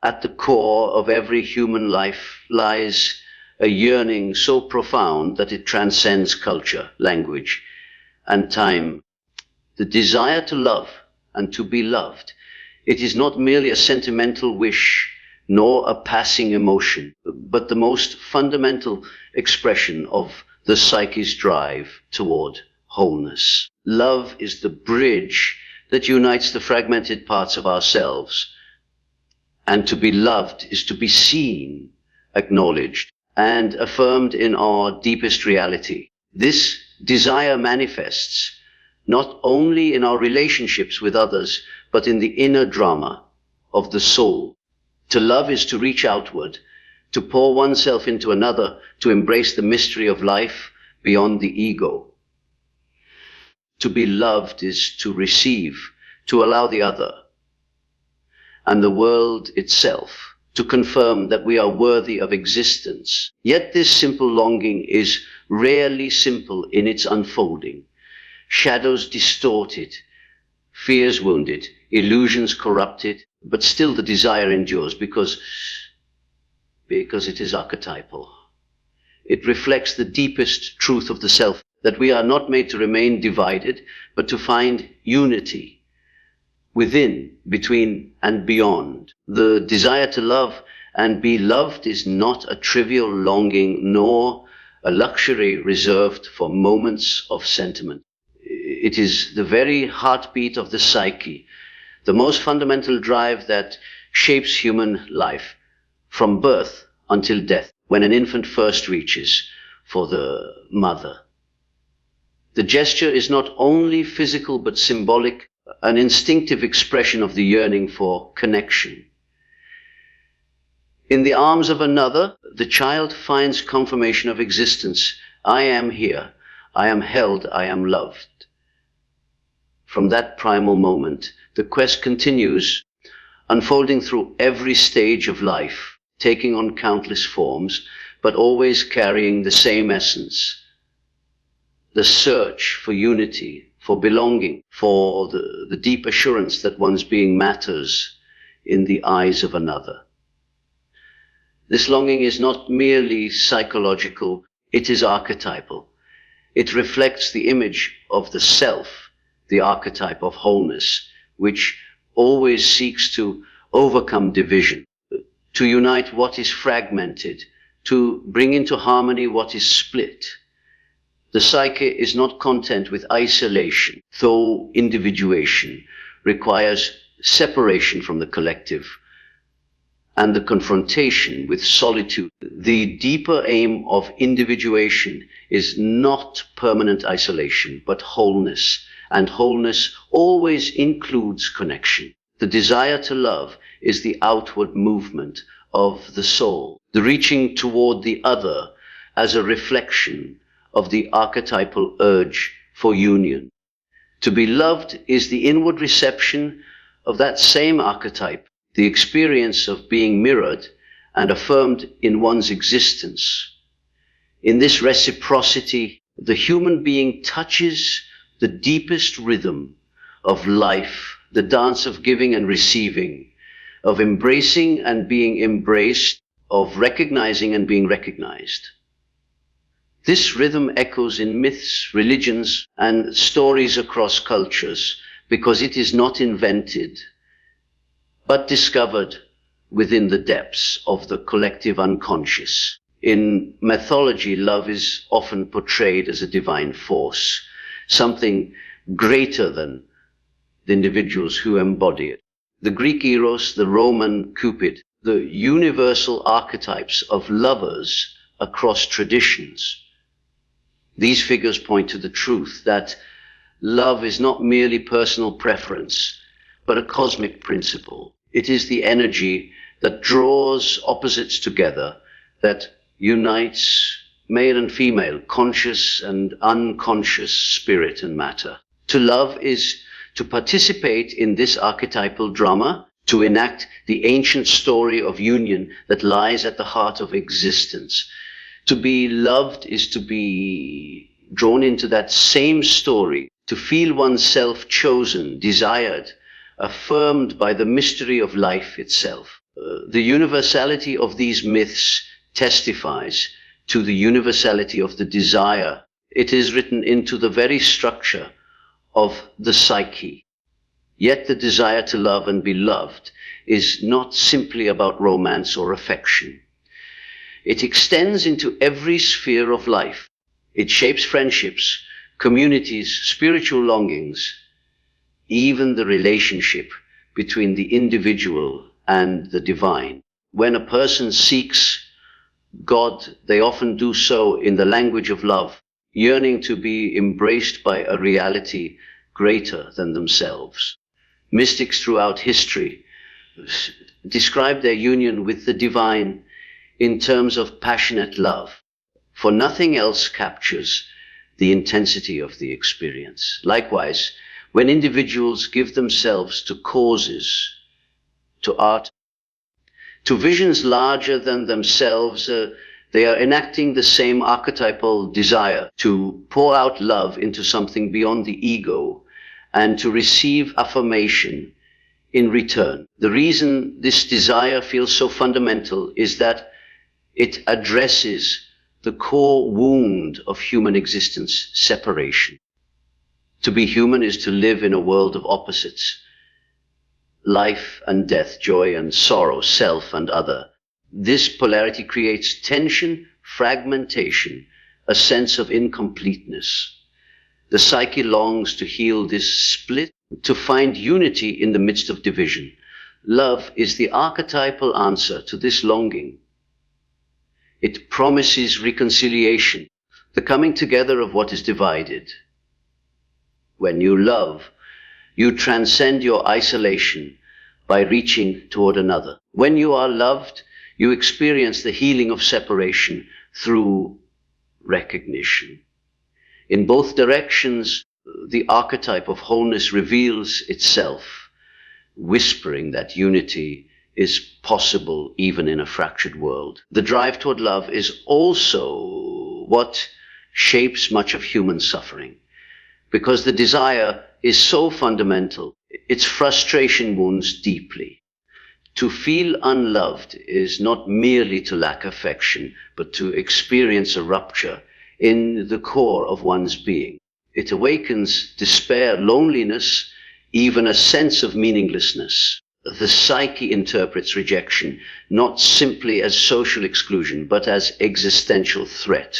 At the core of every human life lies a yearning so profound that it transcends culture, language, and time. The desire to love and to be loved. It is not merely a sentimental wish, nor a passing emotion, but the most fundamental expression of the psyche's drive toward wholeness. Love is the bridge that unites the fragmented parts of ourselves. And to be loved is to be seen, acknowledged, and affirmed in our deepest reality. This desire manifests not only in our relationships with others, but in the inner drama of the soul. To love is to reach outward, to pour oneself into another, to embrace the mystery of life beyond the ego. To be loved is to receive, to allow the other and the world itself to confirm that we are worthy of existence. Yet this simple longing is rarely simple in its unfolding. Shadows distorted, fears wounded, illusions corrupted, but still the desire endures because it is archetypal. It reflects the deepest truth of the self, that we are not made to remain divided, but to find unity within, between, and beyond. The desire to love and be loved is not a trivial longing, nor a luxury reserved for moments of sentiment. It is the very heartbeat of the psyche, the most fundamental drive that shapes human life, from birth until death, when an infant first reaches for the mother. The gesture is not only physical but symbolic, an instinctive expression of the yearning for connection. In the arms of another, the child finds confirmation of existence. I am here, I am held, I am loved. From that primal moment, the quest continues, unfolding through every stage of life, taking on countless forms, but always carrying the same essence. The search for unity, for belonging, for the deep assurance that one's being matters in the eyes of another. This longing is not merely psychological, it is archetypal. It reflects the image of the self, the archetype of wholeness, which always seeks to overcome division, to unite what is fragmented, to bring into harmony what is split. The psyche is not content with isolation, though individuation requires separation from the collective and the confrontation with solitude. The deeper aim of individuation is not permanent isolation, but wholeness, and wholeness always includes connection. The desire to love is the outward movement of the soul, the reaching toward the other as a reflection of the archetypal urge for union. To be loved is the inward reception of that same archetype, the experience of being mirrored and affirmed in one's existence. In this reciprocity, the human being touches the deepest rhythm of life, the dance of giving and receiving, of embracing and being embraced, of recognizing and being recognized. This rhythm echoes in myths, religions, and stories across cultures because it is not invented, but discovered within the depths of the collective unconscious. In mythology, love is often portrayed as a divine force, something greater than the individuals who embody it. The Greek Eros, the Roman Cupid, the universal archetypes of lovers across traditions. These figures point to the truth that love is not merely personal preference, but a cosmic principle. It is the energy that draws opposites together, that unites male and female, conscious and unconscious spirit and matter. To love is to participate in this archetypal drama, to enact the ancient story of union that lies at the heart of existence. To be loved is to be drawn into that same story, to feel oneself chosen, desired, affirmed by the mystery of life itself. The universality of these myths testifies to the universality of the desire. It is written into the very structure of the psyche. Yet the desire to love and be loved is not simply about romance or affection. It extends into every sphere of life. It shapes friendships, communities, spiritual longings, even the relationship between the individual and the divine. When a person seeks God, they often do so in the language of love, yearning to be embraced by a reality greater than themselves. Mystics throughout history describe their union with the divine in terms of passionate love, for nothing else captures the intensity of the experience. Likewise, when individuals give themselves to causes, to art, to visions larger than themselves, they are enacting the same archetypal desire to pour out love into something beyond the ego and to receive affirmation in return. The reason this desire feels so fundamental is that it addresses the core wound of human existence, separation. To be human is to live in a world of opposites. Life and death, joy and sorrow, self and other. This polarity creates tension, fragmentation, a sense of incompleteness. The psyche longs to heal this split, to find unity in the midst of division. Love is the archetypal answer to this longing. It promises reconciliation, the coming together of what is divided. When you love, you transcend your isolation by reaching toward another. When you are loved, you experience the healing of separation through recognition. In both directions, the archetype of wholeness reveals itself, whispering that unity is possible even in a fractured world. The drive toward love is also what shapes much of human suffering, because the desire is so fundamental, its frustration wounds deeply. To feel unloved is not merely to lack affection, but to experience a rupture in the core of one's being. It awakens despair, loneliness, even a sense of meaninglessness. The psyche interprets rejection not simply as social exclusion, but as existential threat.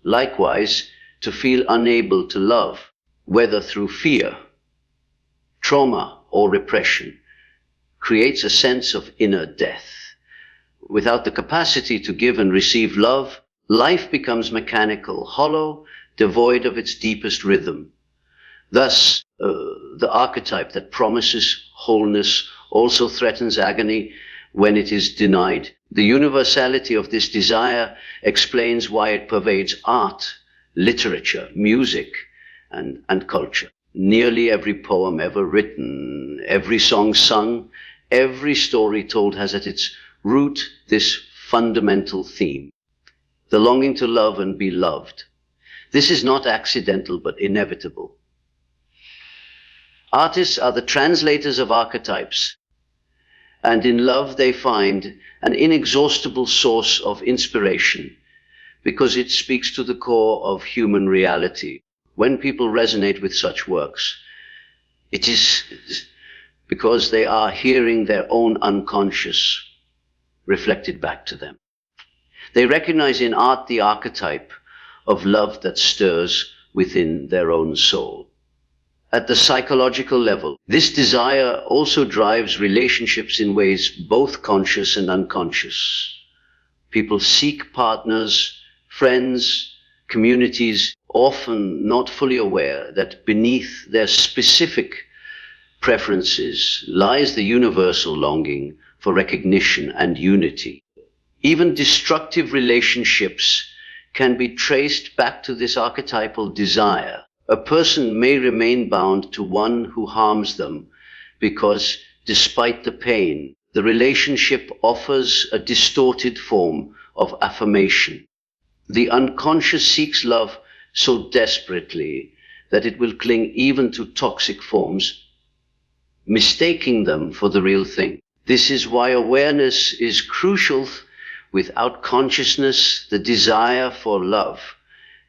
Likewise, to feel unable to love, whether through fear, trauma, or repression, creates a sense of inner death. Without the capacity to give and receive love, life becomes mechanical, hollow, devoid of its deepest rhythm. Thus, the archetype that promises wholeness also threatens agony when it is denied. The universality of this desire explains why it pervades art, literature, music, and culture. Nearly every poem ever written, every song sung, every story told has at its root this fundamental theme: the longing to love and be loved. This is not accidental but inevitable. Artists are the translators of archetypes, and in love they find an inexhaustible source of inspiration because it speaks to the core of human reality. When people resonate with such works, it is because they are hearing their own unconscious reflected back to them. They recognize in art the archetype of love that stirs within their own soul. At the psychological level, this desire also drives relationships in ways both conscious and unconscious. People seek partners, friends, communities, often not fully aware that beneath their specific preferences lies the universal longing for recognition and unity. Even destructive relationships can be traced back to this archetypal desire. A person may remain bound to one who harms them because, despite the pain, the relationship offers a distorted form of affirmation. The unconscious seeks love so desperately that it will cling even to toxic forms, mistaking them for the real thing. This is why awareness is crucial. Without consciousness, the desire for love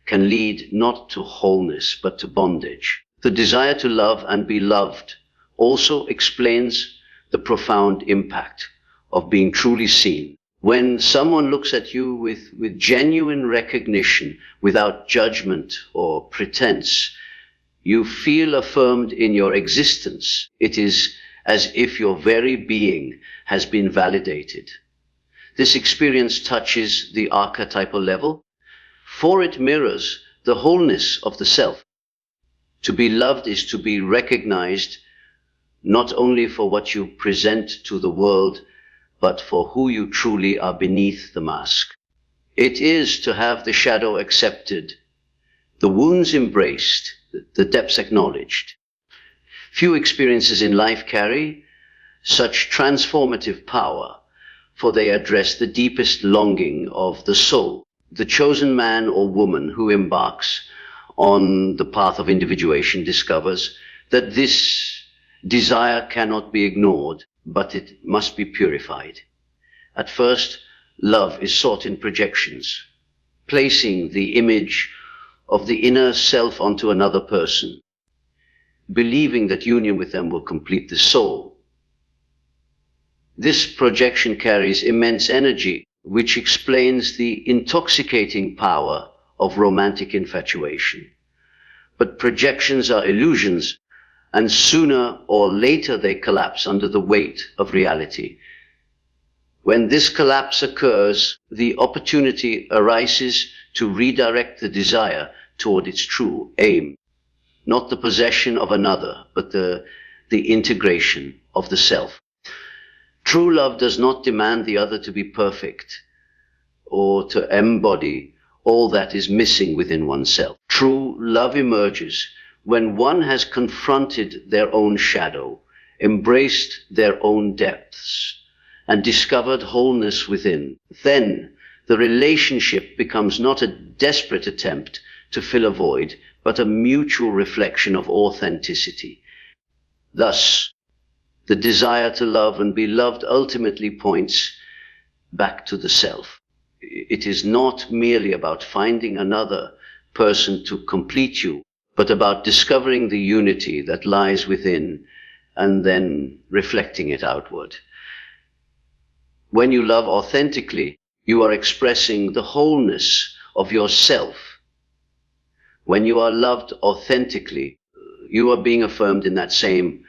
can lead not to wholeness, but to bondage. The desire to love and be loved also explains the profound impact of being truly seen. When someone looks at you with genuine recognition, without judgment or pretense, you feel affirmed in your existence. It is as if your very being has been validated. This experience touches the archetypal level, for it mirrors the wholeness of the self. To be loved is to be recognized not only for what you present to the world, but for who you truly are beneath the mask. It is to have the shadow accepted, the wounds embraced, the depths acknowledged. Few experiences in life carry such transformative power, for they address the deepest longing of the soul. The chosen man or woman who embarks on the path of individuation discovers that this desire cannot be ignored, but it must be purified. At first, love is sought in projections, placing the image of the inner self onto another person, believing that union with them will complete the soul. This projection carries immense energy, which explains the intoxicating power of romantic infatuation. But projections are illusions, and sooner or later they collapse under the weight of reality. When this collapse occurs, the opportunity arises to redirect the desire toward its true aim, not the possession of another, but the integration of the self. True love does not demand the other to be perfect or to embody all that is missing within oneself. True love emerges when one has confronted their own shadow, embraced their own depths, and discovered wholeness within. Then the relationship becomes not a desperate attempt to fill a void, but a mutual reflection of authenticity. Thus, the desire to love and be loved ultimately points back to the self. It is not merely about finding another person to complete you, but about discovering the unity that lies within and then reflecting it outward. When you love authentically, you are expressing the wholeness of yourself. When you are loved authentically, you are being affirmed in that same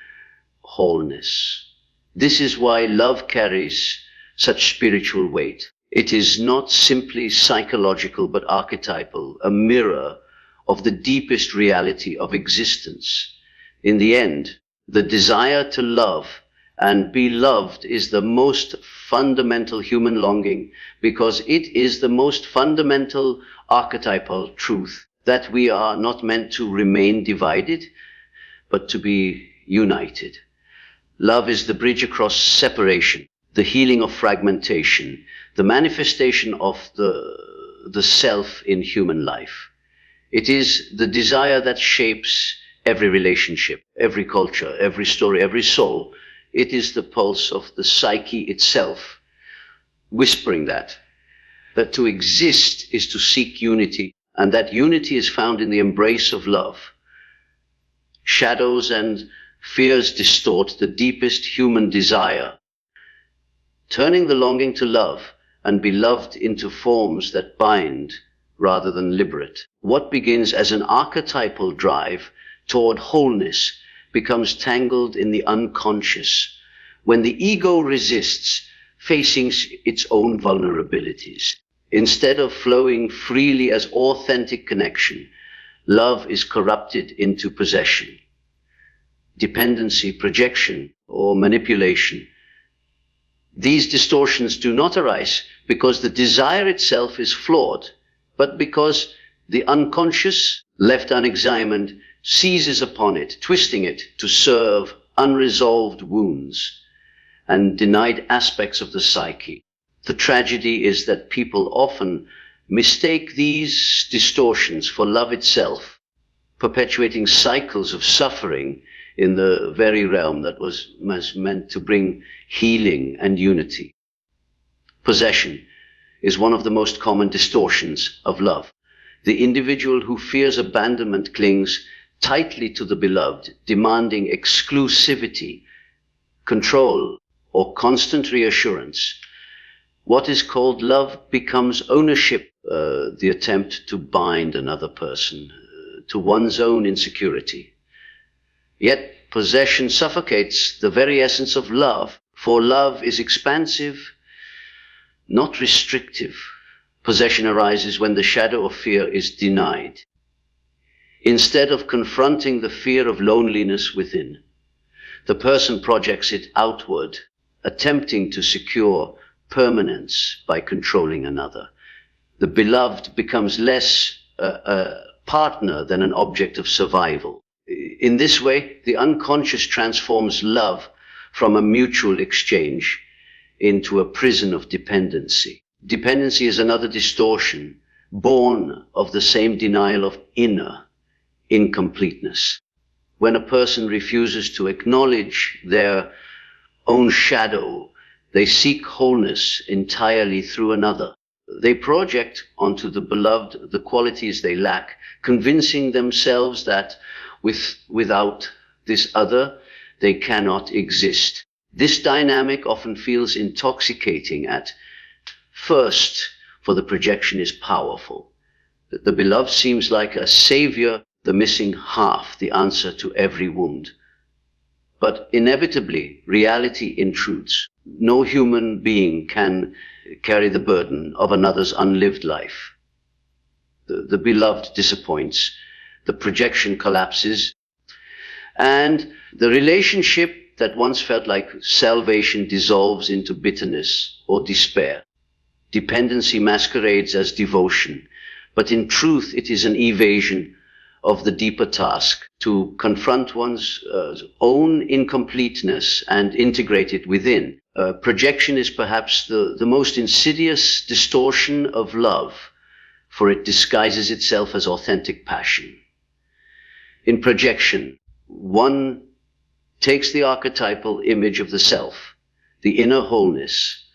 wholeness. This is why love carries such spiritual weight. It is not simply psychological but archetypal, a mirror of the deepest reality of existence. In the end, the desire to love and be loved is the most fundamental human longing, because it is the most fundamental archetypal truth that we are not meant to remain divided, but to be united. Love is the bridge across separation, the healing of fragmentation, the manifestation of the self in human life. It is the desire that shapes every relationship, every culture, every story, every soul. It is the pulse of the psyche itself, whispering that to exist is to seek unity, and that unity is found in the embrace of love. Shadows and fears distort the deepest human desire, turning the longing to love and be loved into forms that bind rather than liberate. What begins as an archetypal drive toward wholeness becomes tangled in the unconscious when the ego resists facing its own vulnerabilities. Instead of flowing freely as authentic connection, love is corrupted into possession, dependency, projection, or manipulation. These distortions do not arise because the desire itself is flawed, but because the unconscious, left unexamined, seizes upon it, twisting it to serve unresolved wounds and denied aspects of the psyche. The tragedy is that people often mistake these distortions for love itself, perpetuating cycles of suffering in the very realm that was meant to bring healing and unity. Possession is one of the most common distortions of love. The individual who fears abandonment clings tightly to the beloved, demanding exclusivity, control, or constant reassurance. What is called love becomes ownership, the attempt to bind another person to one's own insecurity. Yet possession suffocates the very essence of love, for love is expansive, not restrictive. Possession arises when the shadow of fear is denied. Instead of confronting the fear of loneliness within, the person projects it outward, attempting to secure permanence by controlling another. The beloved becomes less a partner than an object of survival. In this way, the unconscious transforms love from a mutual exchange into a prison of dependency. Dependency is another distortion, born of the same denial of inner incompleteness. When a person refuses to acknowledge their own shadow, they seek wholeness entirely through another. They project onto the beloved the qualities they lack, convincing themselves that without this other, they cannot exist. This dynamic often feels intoxicating at first, for the projection is powerful. The beloved seems like a savior, the missing half, the answer to every wound. But inevitably, reality intrudes. No human being can carry the burden of another's unlived life. The beloved disappoints, the projection collapses, and the relationship that once felt like salvation dissolves into bitterness or despair. Dependency masquerades as devotion, but in truth it is an evasion of the deeper task to confront one's own incompleteness and integrate it within. Projection is perhaps the most insidious distortion of love, for it disguises itself as authentic passion. In projection, one takes the archetypal image of the self, the inner wholeness,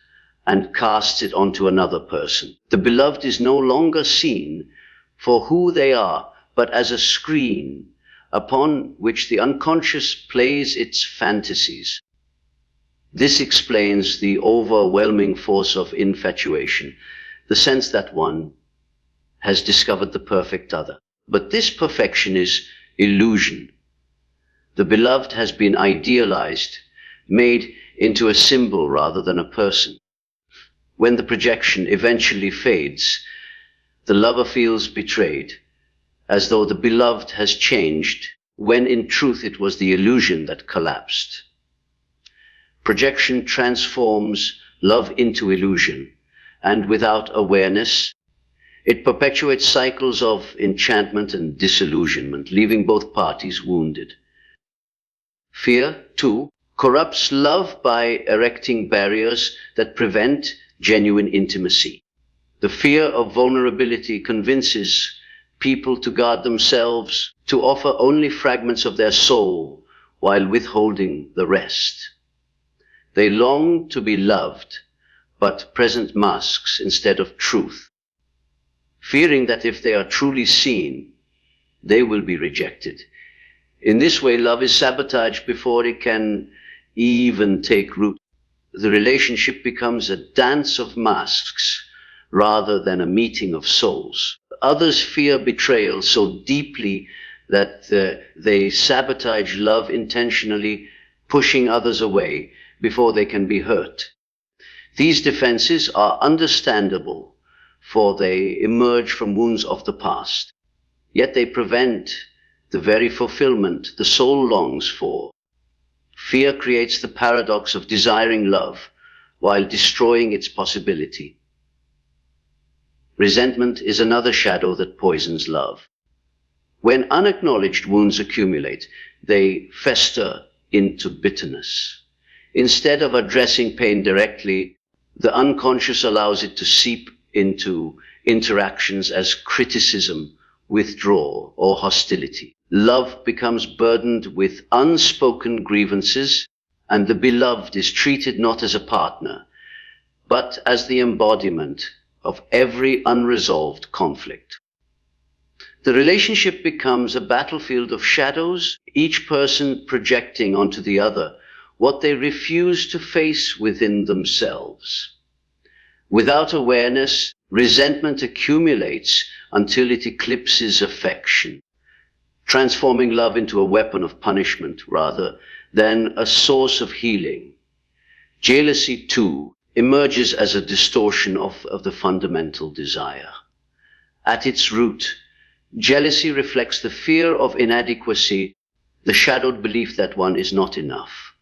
and casts it onto another person. The beloved is no longer seen for who they are, but as a screen upon which the unconscious plays its fantasies. This explains the overwhelming force of infatuation, the sense that one has discovered the perfect other. But this perfection is illusion. The beloved has been idealized, made into a symbol rather than a person. When the projection eventually fades, the lover feels betrayed, as though the beloved has changed, when in truth it was the illusion that collapsed. Projection transforms love into illusion, and without awareness, it perpetuates cycles of enchantment and disillusionment, leaving both parties wounded. Fear, too, corrupts love by erecting barriers that prevent genuine intimacy. The fear of vulnerability convinces people to guard themselves, to offer only fragments of their soul while withholding the rest. They long to be loved, but present masks instead of truth, fearing that if they are truly seen, they will be rejected. In this way, love is sabotaged before it can even take root. The relationship becomes a dance of masks rather than a meeting of souls. Others fear betrayal so deeply that they sabotage love intentionally, pushing others away before they can be hurt. These defenses are understandable, for they emerge from wounds of the past. Yet they prevent the very fulfillment the soul longs for. Fear creates the paradox of desiring love while destroying its possibility. Resentment is another shadow that poisons love. When unacknowledged wounds accumulate, they fester into bitterness. Instead of addressing pain directly, the unconscious allows it to seep into interactions as criticism, withdrawal, or hostility. love becomes burdened with unspoken grievances, and the beloved is treated not as a partner, but as the embodiment of every unresolved conflict. The relationship becomes a battlefield of shadows, each person projecting onto the other what they refuse to face within themselves. Without awareness, resentment accumulates until it eclipses affection, transforming love into a weapon of punishment rather than a source of healing. Jealousy, too, emerges as a distortion of the fundamental desire. At its root, jealousy reflects the fear of inadequacy, the shadowed belief that one is not enough.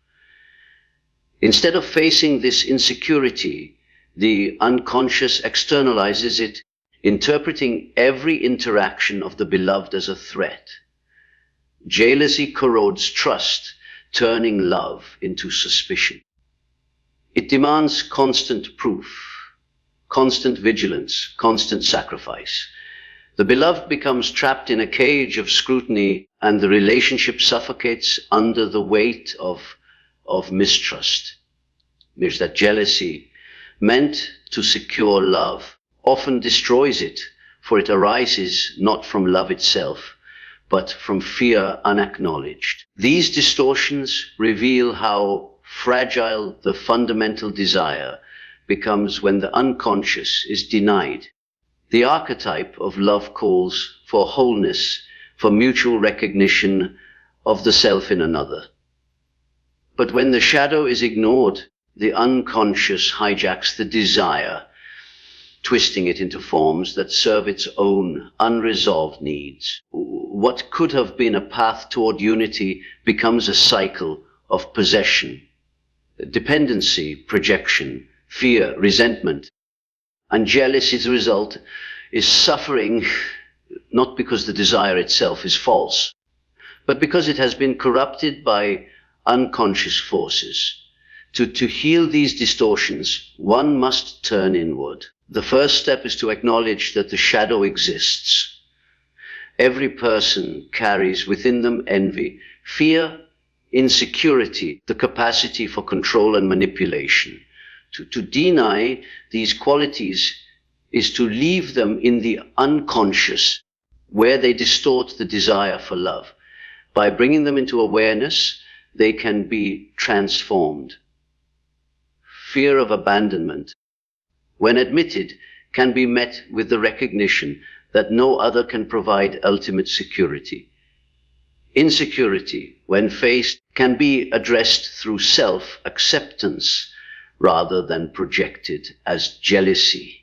Instead of facing this insecurity, the unconscious externalizes it, interpreting every interaction of the beloved as a threat. Jealousy corrodes trust, turning love into suspicion. It demands constant proof, constant vigilance, constant sacrifice. The beloved becomes trapped in a cage of scrutiny, and the relationship suffocates under the weight of mistrust. There's that jealousy, meant to secure love, often destroys it, for it arises not from love itself, but from fear unacknowledged. These distortions reveal how fragile the fundamental desire becomes when the unconscious is denied. The archetype of love calls for wholeness, for mutual recognition of the self in another. But when the shadow is ignored, the unconscious hijacks the desire, twisting it into forms that serve its own unresolved needs. What could have been a path toward unity becomes a cycle of possession, dependency, projection, fear, resentment. And jealousy's result is suffering, not because the desire itself is false, but because it has been corrupted by unconscious forces. To heal these distortions, one must turn inward. The first step is to acknowledge that the shadow exists. Every person carries within them envy, fear, insecurity, the capacity for control and manipulation. To deny these qualities is to leave them in the unconscious, where they distort the desire for love. By bringing them into awareness, they can be transformed. Fear of abandonment, when admitted, can be met with the recognition that no other can provide ultimate security. Insecurity, when faced, can be addressed through self-acceptance rather than projected as jealousy.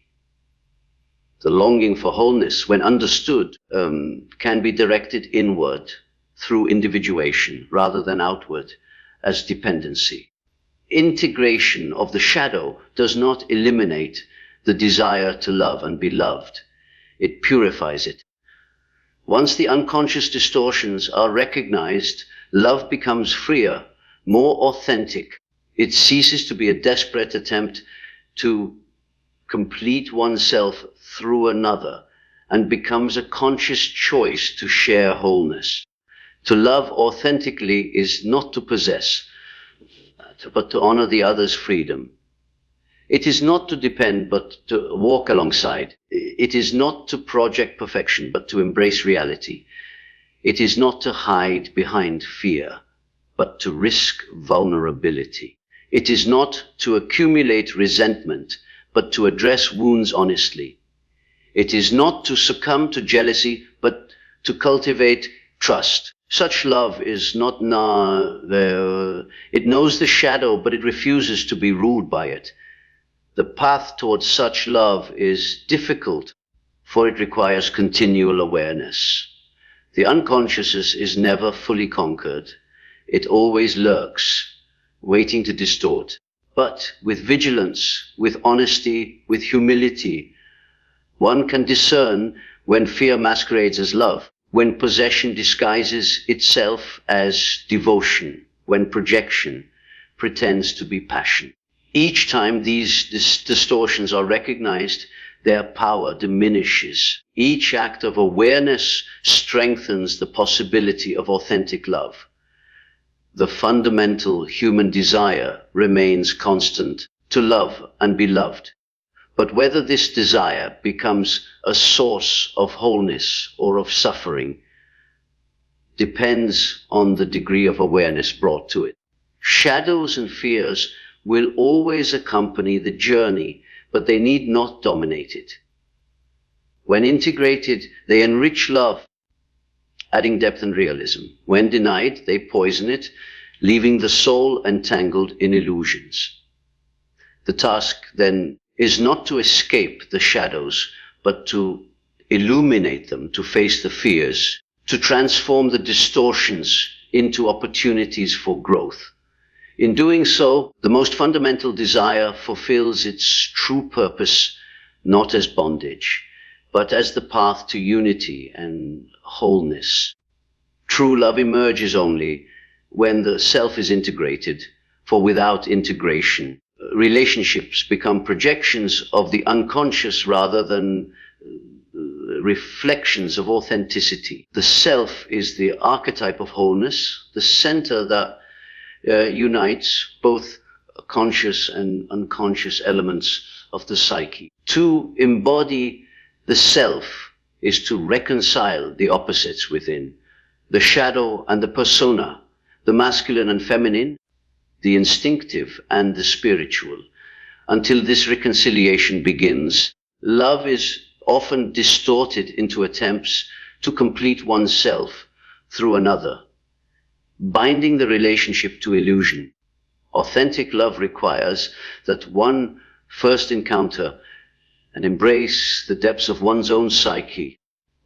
The longing for wholeness, when understood, can be directed inward through individuation rather than outward as dependency. Integration of the shadow does not eliminate the desire to love and be loved. It purifies it. Once the unconscious distortions are recognized, love becomes freer, more authentic. It ceases to be a desperate attempt to complete oneself through another and becomes a conscious choice to share wholeness. To love authentically is not to possess, but to honor the other's freedom. It is not to depend, but to walk alongside. It is not to project perfection, but to embrace reality. It is not to hide behind fear, but to risk vulnerability. It is not to accumulate resentment, but to address wounds honestly. It is not to succumb to jealousy, but to cultivate trust. Such love is not it knows the shadow, but it refuses to be ruled by it. The path towards such love is difficult, for it requires continual awareness. The unconscious is never fully conquered. It always lurks, waiting to distort. But with vigilance, with honesty, with humility, one can discern when fear masquerades as love, when possession disguises itself as devotion, when projection pretends to be passion. Each time these distortions are recognized, their power diminishes. Each act of awareness strengthens the possibility of authentic love. The fundamental human desire remains constant, to love and be loved. But whether this desire becomes a source of wholeness or of suffering depends on the degree of awareness brought to it. Shadows and fears will always accompany the journey, but they need not dominate it. When integrated, they enrich love, adding depth and realism. When denied, they poison it, leaving the soul entangled in illusions. The task, then, is not to escape the shadows, but to illuminate them, to face the fears, to transform the distortions into opportunities for growth. In doing so, the most fundamental desire fulfills its true purpose, not as bondage, but as the path to unity and wholeness. True love emerges only when the self is integrated, for without integration, relationships become projections of the unconscious rather than reflections of authenticity. The self is the archetype of wholeness, the center that unites both conscious and unconscious elements of the psyche. To embody the self is to reconcile the opposites within, the shadow and the persona, the masculine and feminine, the instinctive and the spiritual. Until this reconciliation begins, love is often distorted into attempts to complete oneself through another, binding the relationship to illusion. Authentic love requires that one first encounter and embrace the depths of one's own psyche,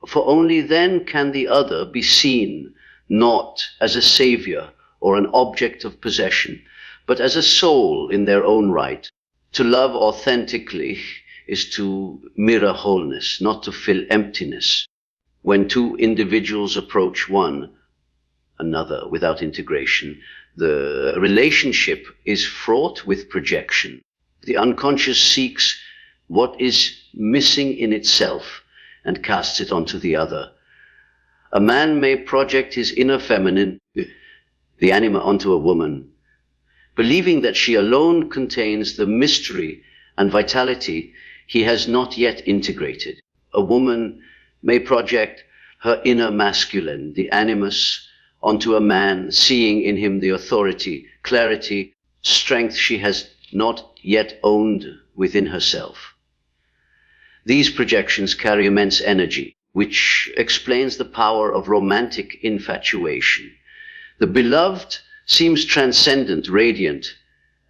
for only then can the other be seen not as a savior or an object of possession, but as a soul in their own right. To love authentically is to mirror wholeness, not to fill emptiness. When two individuals approach one another without integration, the relationship is fraught with projection. The unconscious seeks what is missing in itself and casts it onto the other. A man may project his inner feminine, the anima, onto a woman, believing that she alone contains the mystery and vitality he has not yet integrated. A woman may project her inner masculine, the animus, onto a man, seeing in him the authority, clarity, strength she has not yet owned within herself. These projections carry immense energy, which explains the power of romantic infatuation. The beloved seems transcendent, radiant,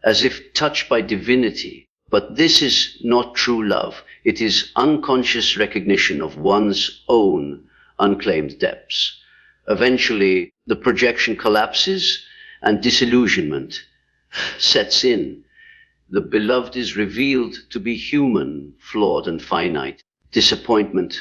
as if touched by divinity. But this is not true love. It is unconscious recognition of one's own unclaimed depths. Eventually, the projection collapses and disillusionment sets in. The beloved is revealed to be human, flawed, and finite. Disappointment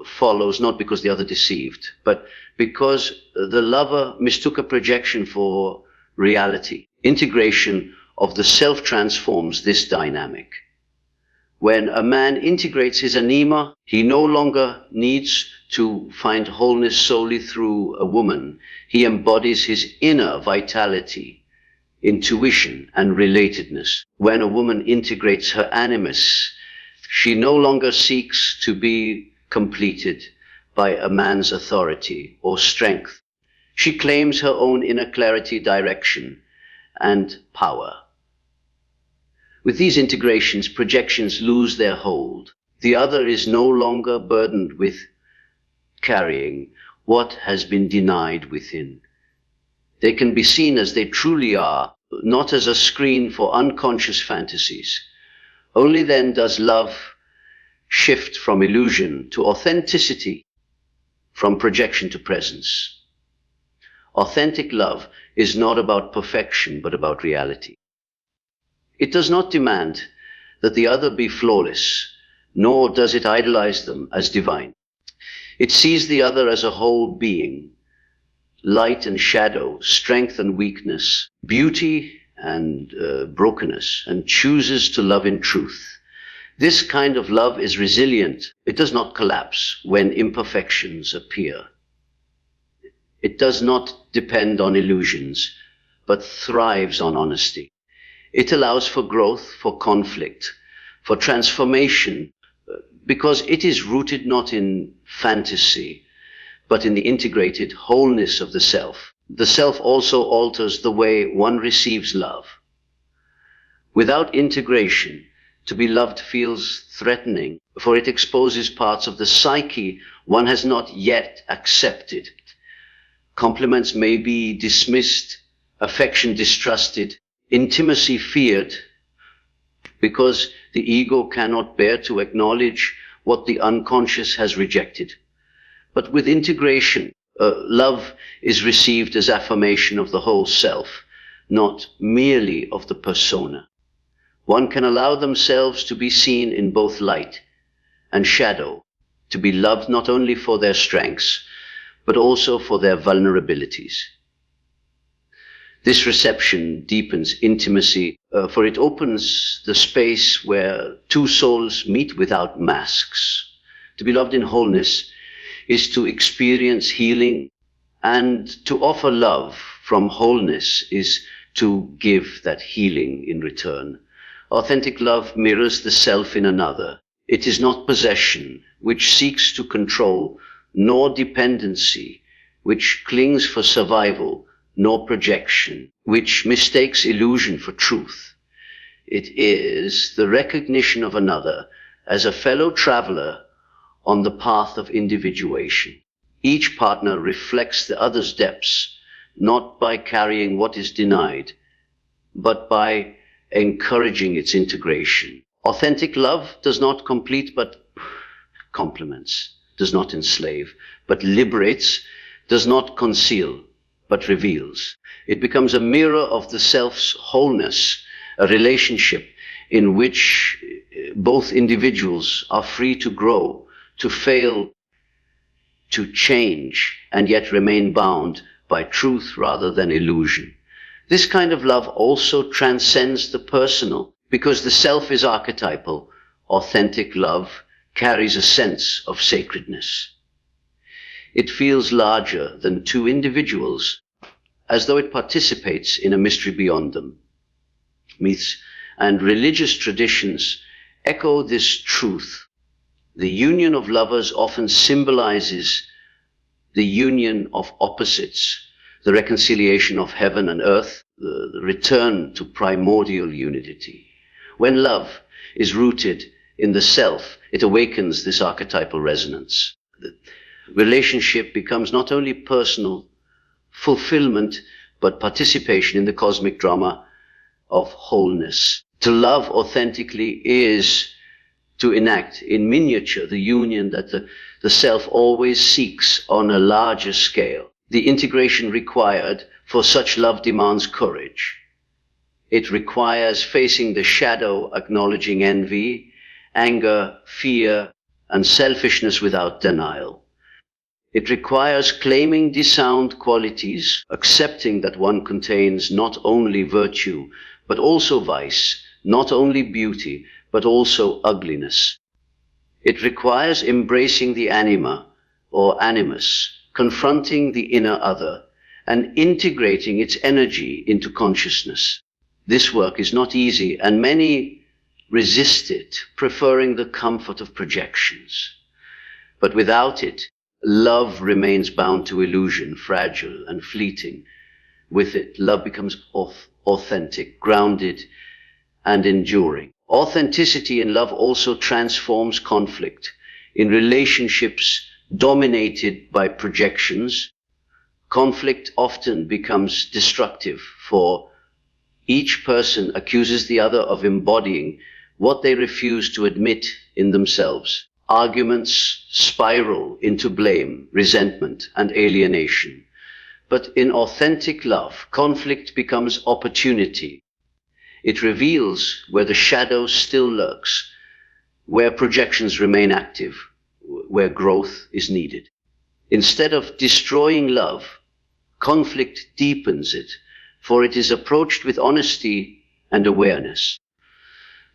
follows not because the other deceived, but because the lover mistook a projection for reality. Integration of the self transforms this dynamic. When a man integrates his anima, he no longer needs to find wholeness solely through a woman. He embodies his inner vitality, intuition, and relatedness. When a woman integrates her animus, she no longer seeks to be completed by a man's authority or strength. She claims her own inner clarity, direction, and power. With these integrations, projections lose their hold. The other is no longer burdened with carrying what has been denied within. They can be seen as they truly are, not as a screen for unconscious fantasies. Only then does love shift from illusion to authenticity, from projection to presence. Authentic love is not about perfection, but about reality. It does not demand that the other be flawless, nor does it idolize them as divine. It sees the other as a whole being, light and shadow, strength and weakness, beauty and brokenness, and chooses to love in truth. This kind of love is resilient. It does not collapse when imperfections appear. It does not depend on illusions, but thrives on honesty. It allows for growth, for conflict, for transformation, because it is rooted not in fantasy, but in the integrated wholeness of the self. The self also alters the way one receives love. Without integration, to be loved feels threatening, for it exposes parts of the psyche one has not yet accepted. Compliments may be dismissed, affection distrusted, intimacy feared, because the ego cannot bear to acknowledge what the unconscious has rejected. But with integration, love is received as affirmation of the whole self, not merely of the persona. One can allow themselves to be seen in both light and shadow, to be loved not only for their strengths, but also for their vulnerabilities. This reception deepens intimacy, for it opens the space where two souls meet without masks. To be loved in wholeness is to experience healing, and to offer love from wholeness is to give that healing in return. Authentic love mirrors the self in another. It is not possession, which seeks to control, nor dependency, which clings for survival, nor projection, which mistakes illusion for truth. It is the recognition of another as a fellow traveler on the path of individuation. Each partner reflects the other's depths, not by carrying what is denied, but by encouraging its integration. Authentic love does not complete but complements, does not enslave, but liberates, does not conceal, but reveals. It becomes a mirror of the self's wholeness, a relationship in which both individuals are free to grow, to fail, to change, and yet remain bound by truth rather than illusion. This kind of love also transcends the personal, because the self is archetypal. Authentic love carries a sense of sacredness. It feels larger than two individuals, as though it participates in a mystery beyond them. Myths and religious traditions echo this truth. The union of lovers often symbolizes the union of opposites, the reconciliation of heaven and earth, the return to primordial unity. When love is rooted in the self, it awakens this archetypal resonance. The relationship becomes not only personal fulfillment, but participation in the cosmic drama of wholeness. To love authentically is to enact in miniature the union that the self always seeks on a larger scale. The integration required for such love demands courage. It requires facing the shadow, acknowledging envy, anger, fear, and selfishness without denial. It requires claiming dissound qualities, accepting that one contains not only virtue, but also vice, not only beauty, but also ugliness. It requires embracing the anima, or animus, confronting the inner other, and integrating its energy into consciousness. This work is not easy, and many resist it, preferring the comfort of projections. But without it, love remains bound to illusion, fragile and fleeting. With it, love becomes authentic, grounded, and enduring. Authenticity in love also transforms conflict. In relationships dominated by projections, conflict often becomes destructive, for each person accuses the other of embodying what they refuse to admit in themselves. Arguments spiral into blame, resentment, and alienation. But in authentic love, conflict becomes opportunity. It reveals where the shadow still lurks, where projections remain active, where growth is needed. Instead of destroying love, conflict deepens it, for it is approached with honesty and awareness.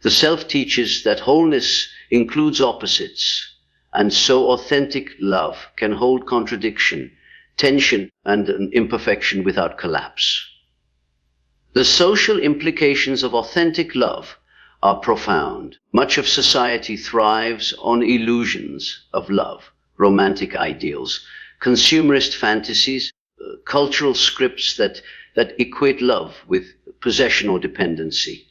The self teaches that wholeness includes opposites, and so authentic love can hold contradiction, tension, and an imperfection without collapse. The social implications of authentic love are profound. Much of society thrives on illusions of love, romantic ideals, consumerist fantasies, cultural scripts that equate love with possession or dependency.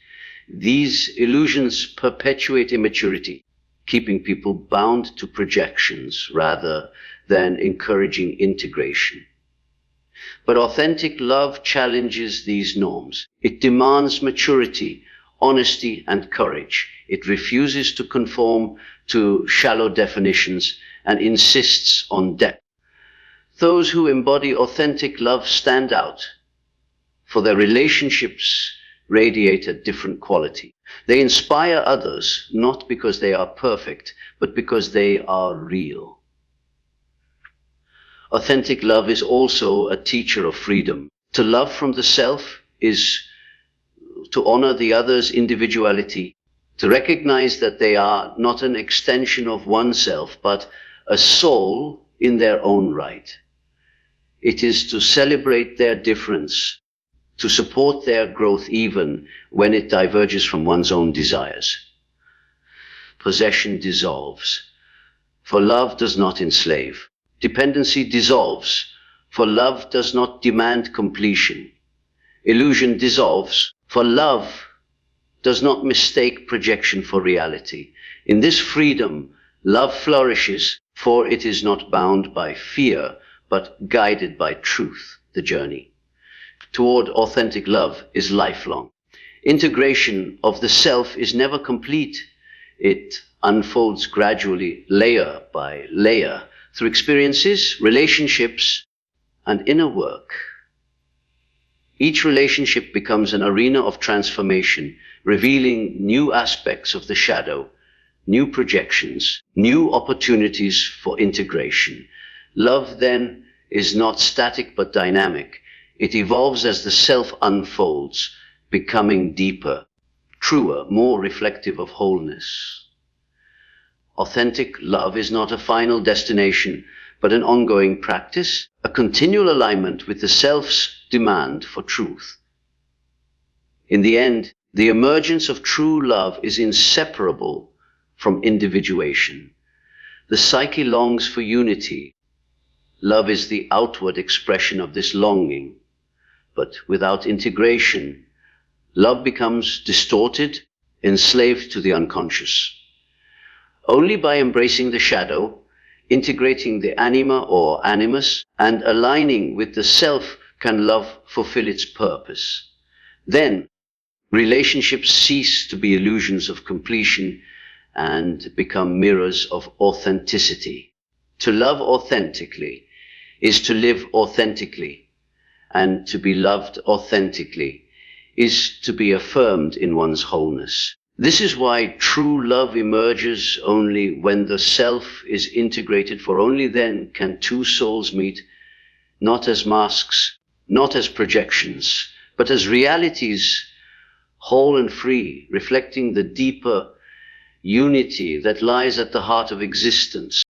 These illusions perpetuate immaturity, keeping people bound to projections rather than encouraging integration. But authentic love challenges these norms. It demands maturity, honesty, and courage. It refuses to conform to shallow definitions and insists on depth. Those who embody authentic love stand out, for their relationships radiate a different quality. They inspire others, not because they are perfect, but because they are real. Authentic love is also a teacher of freedom. To love from the self is to honor the other's individuality, to recognize that they are not an extension of oneself, but a soul in their own right. It is to celebrate their difference, to support their growth even when it diverges from one's own desires. Possession dissolves, for love does not enslave. Dependency dissolves, for love does not demand completion. Illusion dissolves, for love does not mistake projection for reality. In this freedom, love flourishes, for it is not bound by fear, but guided by truth. The journey toward authentic love is lifelong. Integration of the self is never complete. It unfolds gradually, layer by layer, through experiences, relationships, and inner work. Each relationship becomes an arena of transformation, revealing new aspects of the shadow, new projections, new opportunities for integration. Love, then, is not static but dynamic. It evolves as the self unfolds, becoming deeper, truer, more reflective of wholeness. Authentic love is not a final destination, but an ongoing practice, a continual alignment with the self's demand for truth. In the end, the emergence of true love is inseparable from individuation. The psyche longs for unity. Love is the outward expression of this longing. But without integration, love becomes distorted, enslaved to the unconscious. Only by embracing the shadow, integrating the anima or animus, and aligning with the self can love fulfill its purpose. Then, relationships cease to be illusions of completion and become mirrors of authenticity. To love authentically is to live authentically, and to be loved authentically is to be affirmed in one's wholeness. This is why true love emerges only when the self is integrated, for only then can two souls meet, not as masks, not as projections, but as realities, whole and free, reflecting the deeper unity that lies at the heart of existence.